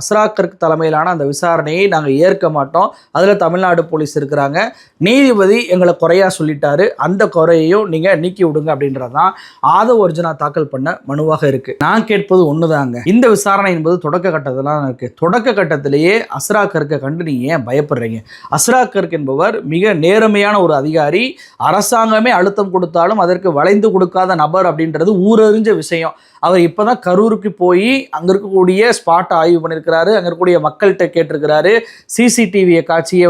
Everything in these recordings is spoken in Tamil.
அஸ்ராக்கருக்கு தலைமையிலான அந்த விசாரணையை நாங்கள் ஏற்க மாட்டோம். அதில் தமிழ்நாடு போலீஸ் இருக்கிறாங்க, நீதிபதி எங்களை குறையா சொல்லிட்டாரு, அந்த குறையையும் நீங்கள் நீக்கி விடுங்க அப்படின்றது தான் ஆதவ் அர்ஜுனா தாக்கல் பண்ண மனுவாக இருக்குது. நான் கேட்பது ஒன்று தாங்க, இந்த விசாரணை என்பது தொடக்க கட்டத்திலாம் இருக்குது. தொடக்க கட்டத்திலேயே அஸ்ராக்கருக்கு கண்டு நீங்கள் ஏன் பயப்படுறீங்க? அஸ்ராக்கருக்கு என்பவர் மிக நேர்மையான ஒரு அதிகாரி, அரசாங்கமே அழுத்தம் கொடுத்தாலும் அதற்கு வளைந்து கொடுக்காத நபர் அப்படின்றது ஊரறிஞ்ச விஷயம். அவர் இப்போ தான் கரூருக்கு போய் அங்கே இருக்கக்கூடிய ஸ்பாட்டை ஆய்வு பண்ணியிருக்கிறாரு, அங்கே இருக்கக்கூடிய மக்கள்கிட்ட கேட்டிருக்கிறாரு, சிசிடிவி காட்சியை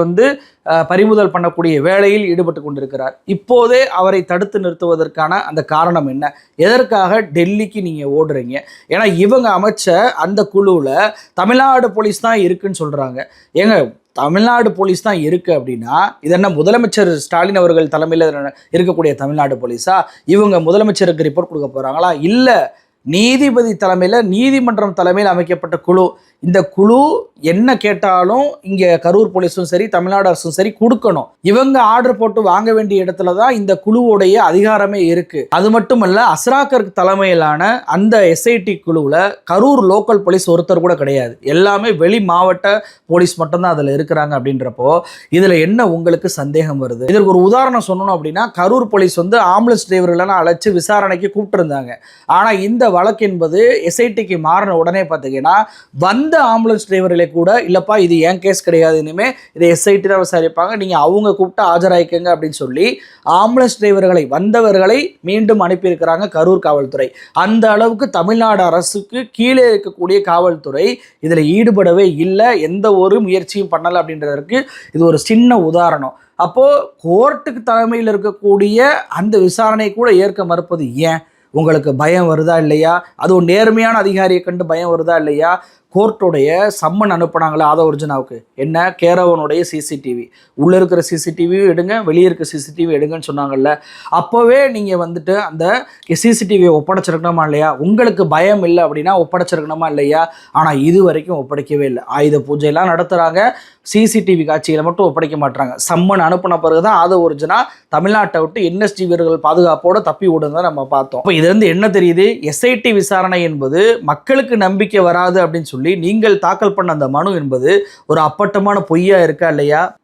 பறிமுதல் பண்ணக்கூடிய வேலையில் ஈடுபட்டு கொண்டிருக்கிறார். இப்போதே அவரை தடுத்து நிறுத்துவதற்கான அந்த காரணம் என்ன? எதற்காக டெல்லிக்கு நீங்கள் ஓடுறீங்க? ஏன்னா இவங்க அமைச்ச அந்த குழுவில் தமிழ்நாடு போலீஸ் தான் இருக்குன்னு சொல்கிறாங்க. ஏங்க, தமிழ்நாடு போலீஸ் தான் இருக்குது அப்படின்னா இது என்ன முதலமைச்சர் ஸ்டாலின் அவர்கள் தலைமையில் இருக்கக்கூடிய தமிழ்நாடு போலீஸா? இவங்க முதலமைச்சருக்கு ரிப்போர்ட் கொடுக்க போகிறாங்களா? இல்லை, நீதிபதி தலைமையில், நீதிமன்றம் தலைமையில் அமைக்கப்பட்ட குழு. இந்த குழு என்ன கேட்டாலும் இங்கே கரூர் போலீஸும் சரி தமிழ்நாடு அரசும் சரி கொடுக்கணும். இவங்க ஆர்டர் போட்டு வாங்க வேண்டிய இடத்துல தான் இந்த குழுவுடைய அதிகாரமே இருக்கு. அது மட்டுமல்ல, அஸ்ராக்கருக்கு தலைமையிலான அந்த எஸ்ஐடி குழுவில் கரூர் லோக்கல் போலீஸ் ஒருத்தர் கூட கிடையாது, எல்லாமே வெளி மாவட்ட போலீஸ் மட்டும்தான் அதில் இருக்கிறாங்க. அப்படின்றப்போ இதில் என்ன உங்களுக்கு சந்தேகம் வருது? இதற்கு ஒரு உதாரணம் சொல்லணும் அப்படின்னா, கரூர் போலீஸ் ஆம்புலன்ஸ் டிரைவர்களெல்லாம் அழைச்சி விசாரணைக்கு கூப்பிட்டுருந்தாங்க. ஆனால் இந்த வழக்கு என்பது எஸ்ஐடிக்கு மாறின உடனே பார்த்தீங்கன்னா வந்த ஆம்புலன்ஸ் டிரைவர்களை கூட இல்லப்பா இது ஏன் கேஸ் கிடையாது, இனிமே இதை எஸ்ஐடி தான் விசாரிப்பாங்க, நீங்கள் அவங்க கூப்பிட்டு ஆஜராயிக்கங்க அப்படின்னு சொல்லி ஆம்புலன்ஸ் டிரைவர்களை வந்தவர்களை மீண்டும் அனுப்பியிருக்கிறாங்க கரூர் காவல்துறை. அந்த அளவுக்கு தமிழ்நாடு அரசுக்கு கீழே இருக்கக்கூடிய காவல்துறை இதில் ஈடுபடவே இல்லை, எந்த ஒரு முயற்சியும் பண்ணலை அப்படின்றதற்கு இது ஒரு சின்ன உதாரணம். அப்போது கோர்ட்டுக்கு தலைமையில் இருக்கக்கூடிய அந்த விசாரணை கூட ஏற்க மறுப்பது ஏன்? உங்களுக்கு பயம் வருதா இல்லையா? அதுவும் நேர்மையான அதிகாரியை கண்டு பயம் வருதா இல்லையா? கோர்ட்டுடைய சம்மன் அனுப்புனாங்களே ஆதவ் அர்ஜுனாவுக்கு, என்ன கேரவனுடைய சிசிடிவி, உள்ளே இருக்கிற சிசிடிவியும் எடுங்க, வெளியே இருக்கிற சிசிடிவி எடுங்கன்னு சொன்னாங்கல்ல. அப்போவே நீங்கள் அந்த சிசிடிவியை ஒப்படைச்சிருக்கணுமா இல்லையா? உங்களுக்கு பயம் இல்லை அப்படின்னா ஒப்படைச்சிருக்கணுமா இல்லையா? ஆனால் இது வரைக்கும் ஒப்படைக்கவே இல்லை. ஆயுத பூஜையெல்லாம் நடத்துகிறாங்க, சிசிடிவி காட்சிகளை மட்டும் ஒப்படைக்க மாட்டாங்க. சம்மன் அனுப்பின பிறகு தான் ஆதவ் அர்ஜுனா தமிழ்நாட்டை விட்டு என்எஸ்டி வீரர்கள் பாதுகாப்போடு தப்பி விடுங்க நம்ம பார்த்தோம். இப்போ இதுலேருந்து என்ன தெரியுது? எஸ்ஐடி விசாரணை என்பது மக்களுக்கு நம்பிக்கை வராது அப்படின்னு சொல்லி நீங்கள் தாக்கல் பண்ண அந்த மனு என்பது ஒரு அப்பட்டமான பொய்யா இருக்கா இல்லையா?